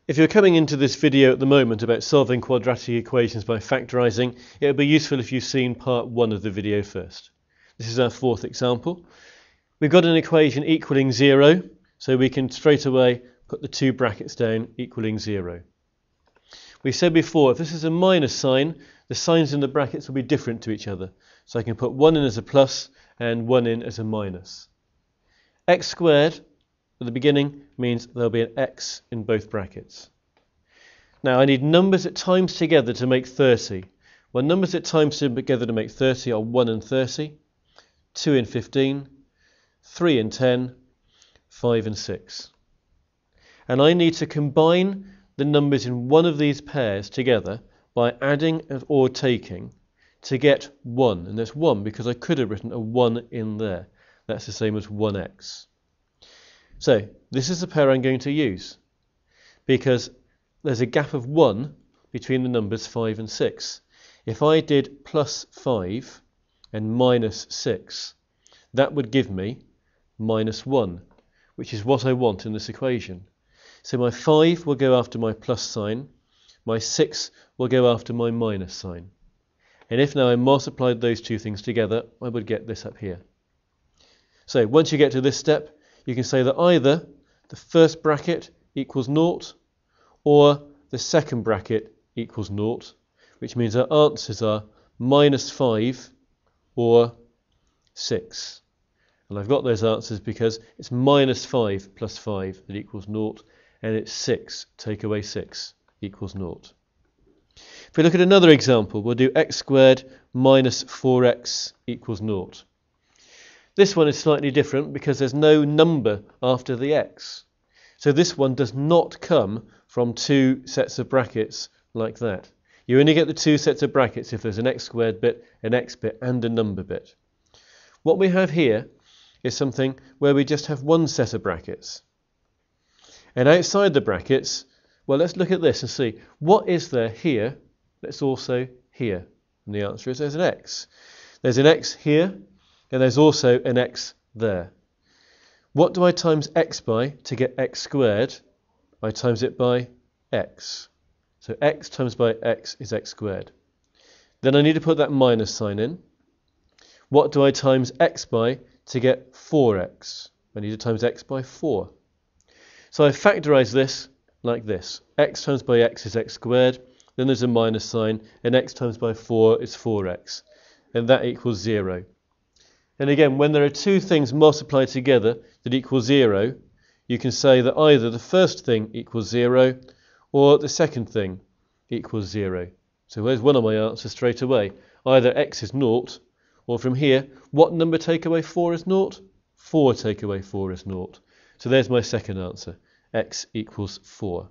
If you're coming into this video at the moment about solving quadratic equations by factorising, it would be useful if you've seen part 1 of the video first. This is our fourth example. We've got an equation equaling 0, so we can straight away put the two brackets down equaling 0. We said before, if this is a minus sign, the signs in the brackets will be different to each other. So I can put 1 in as a plus and 1 in as a minus. X squared at the beginning means there'll be an x in both brackets. Now I need numbers that times together to make 30. Well, numbers that times together to make 30 are 1 and 30, 2 and 15, 3 and 10, 5 and 6. And I need to combine the numbers in one of these pairs together by adding or taking to get 1. And that's 1 because I could have written a 1 in there. That's the same as 1x. So this is the pair I'm going to use because there's a gap of 1 between the numbers 5 and 6. If I did plus 5 and minus 6, that would give me minus 1, which is what I want in this equation. So my 5 will go after my plus sign, my 6 will go after my minus sign. And if now I multiplied those two things together, I would get this up here. So once you get to this step, you can say that either the first bracket equals 0 or the second bracket equals 0, which means our answers are minus 5 or 6. And I've got those answers because it's minus 5 plus 5 that equals 0, and it's 6 take away 6 equals 0. If we look at another example, we'll do x squared minus 4x equals 0. This one is slightly different because there's no number after the x. So this one does not come from two sets of brackets like that. You only get the two sets of brackets if there's an x squared bit, an x bit and a number bit. What we have here is something where we just have one set of brackets. And outside the brackets, well, let's look at this and see what is there here that's also here. And the answer is there's an x. There's an x here. And there's also an x there. What do I times x by to get x squared? I times it by x. So x times by x is x squared. Then I need to put that minus sign in. What do I times x by to get 4x? I need to times x by 4. So I factorise this like this. X times by x is x squared. Then there's a minus sign. And x times by 4 is 4x. And that equals 0. And again, when there are two things multiplied together that equal 0, you can say that either the first thing equals 0 or the second thing equals 0. So there's one of my answers straight away. Either x is 0, or from here, what number take away 4 is 0? 4 take away 4 is 0. So there's my second answer. X equals 4.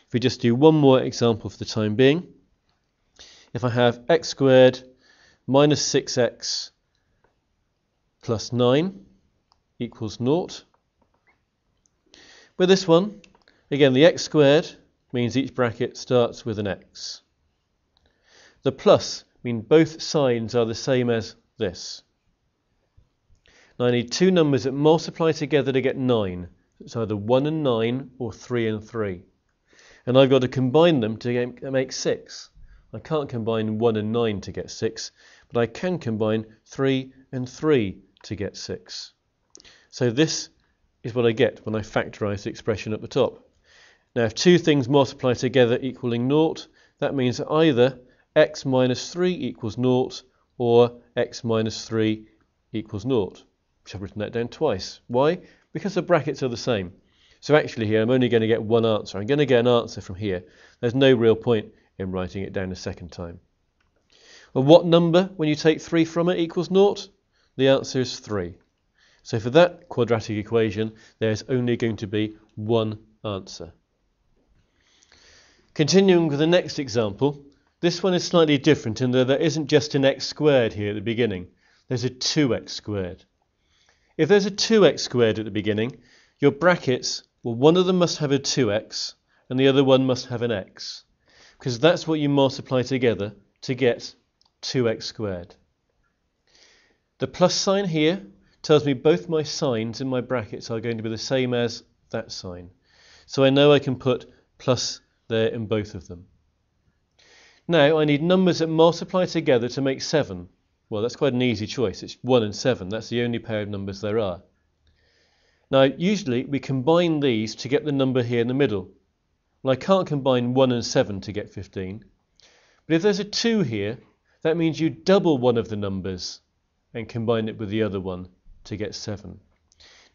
If we just do one more example for the time being. If I have x squared minus 6x plus 9 equals 0. With this one, again, the x squared means each bracket starts with an x. The plus means both signs are the same as this. Now I need two numbers that multiply together to get 9. It's either 1 and 9 or 3 and 3. And I've got to combine them to make 6. I can't combine 1 and 9 to get 6, but I can combine 3 and 3 to get 6. So this is what I get when I factorise the expression at the top. Now if two things multiply together equaling 0, that means that either x minus 3 equals 0 or x minus 3 equals 0. Which I've written that down twice. Why? Because the brackets are the same. So actually here I'm only going to get one answer. I'm going to get an answer from here. There's no real point in writing it down a second time. Well, what number when you take 3 from it equals 0? The answer is 3. So for that quadratic equation, there's only going to be one answer. Continuing with the next example, this one is slightly different in that there isn't just an x squared here at the beginning. There's a 2x squared. If there's a 2x squared at the beginning, your brackets, well, one of them must have a 2x and the other one must have an x. Because that's what you multiply together to get 2x squared. The plus sign here tells me both my signs in my brackets are going to be the same as that sign. So I know I can put plus there in both of them. Now I need numbers that multiply together to make 7. Well, that's quite an easy choice. It's 1 and 7. That's the only pair of numbers there are. Now usually we combine these to get the number here in the middle. Well, I can't combine 1 and 7 to get 15. But if there's a 2 here, that means you double one of the numbers and combine it with the other one to get 7.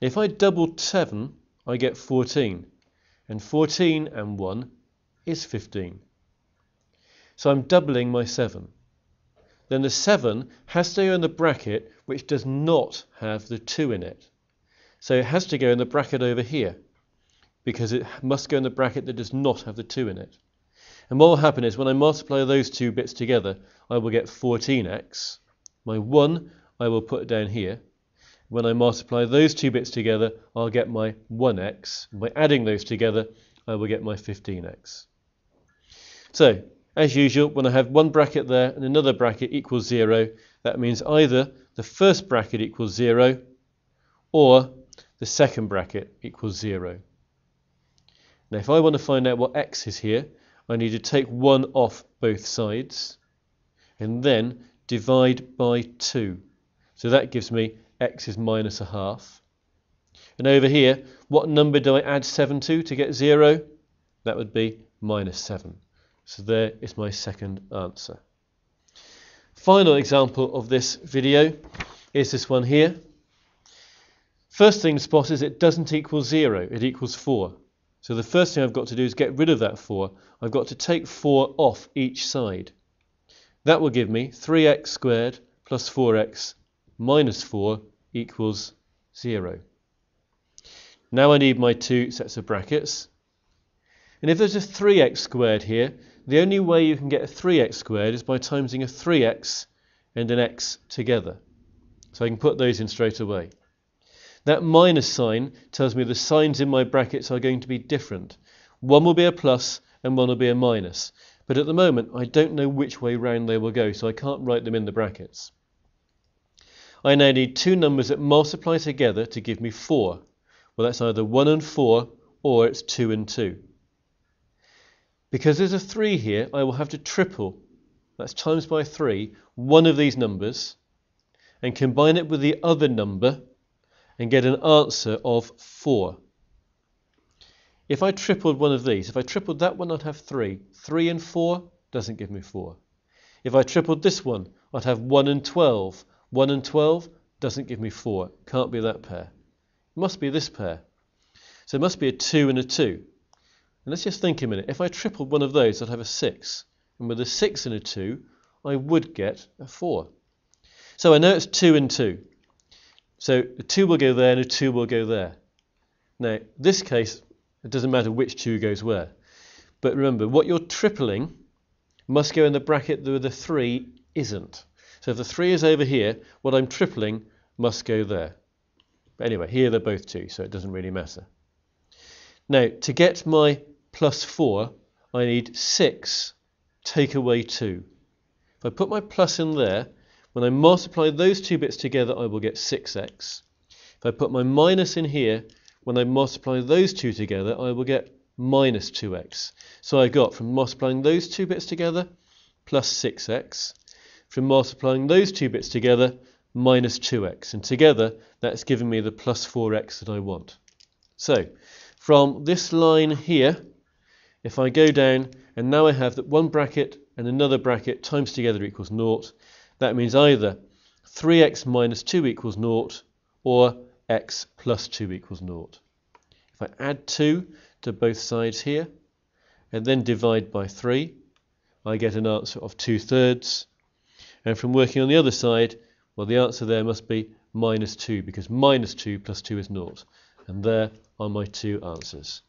If I double 7, I get 14. And 14 and 1 is 15. So I'm doubling my 7. Then the 7 has to go in the bracket which does not have the 2 in it. So it has to go in the bracket over here, because it must go in the bracket that does not have the 2 in it. And what will happen is when I multiply those two bits together, I will get 14x. My 1 I will put down here. When I multiply those two bits together, I'll get my 1x. By adding those together, I will get my 15x. So, as usual, when I have one bracket there and another bracket equals 0, that means either the first bracket equals 0 or the second bracket equals 0. Now, if I want to find out what x is here, I need to take 1 off both sides and then divide by 2. So that gives me x is minus a half. And over here, what number do I add 7 to get 0? That would be minus 7. So there is my second answer. Final example of this video is this one here. First thing to spot is it doesn't equal 0, it equals 4. So the first thing I've got to do is get rid of that 4. I've got to take 4 off each side. That will give me 3x squared plus 4x minus 4 equals 0. Now I need my two sets of brackets. And if there's a 3x squared here, the only way you can get a 3x squared is by timesing a 3x and an x together. So I can put those in straight away. That minus sign tells me the signs in my brackets are going to be different. One will be a plus and one will be a minus. But at the moment, I don't know which way round they will go, so I can't write them in the brackets. I now need two numbers that multiply together to give me 4. Well, that's either 1 and 4 or it's 2 and 2. Because there's a 3 here, I will have to triple, that's times by 3, one of these numbers and combine it with the other number and get an answer of 4. If I tripled one of these, if I tripled that one, I'd have 3. 3 and 4 doesn't give me 4. If I tripled this one, I'd have 1 and 12. 1 and 12 doesn't give me 4. Can't be that pair. It must be this pair. So it must be a 2 and a 2. And let's just think a minute. If I tripled one of those, I'd have a 6. And with a 6 and a 2, I would get a 4. So I know it's 2 and 2. So a 2 will go there and a 2 will go there. Now, this case, it doesn't matter which 2 goes where. But remember, what you're tripling must go in the bracket where the 3 isn't. So if the 3 is over here, what I'm tripling must go there. But anyway, here they're both 2, so it doesn't really matter. Now, to get my plus 4, I need 6 take away 2. If I put my plus in there, when I multiply those two bits together, I will get 6x. If I put my minus in here, when I multiply those two together, I will get minus 2x. So I got from multiplying those two bits together, plus 6x. From multiplying those two bits together, minus 2x. And together, that's given me the plus 4x that I want. So, from this line here, if I go down, and now I have that one bracket and another bracket times together equals 0, that means either 3x minus 2 equals 0 or x plus 2 equals 0. If I add 2 to both sides here and then divide by 3, I get an answer of 2/3. And from working on the other side, well, the answer there must be minus 2 because minus 2 plus 2 is 0. And there are my two answers.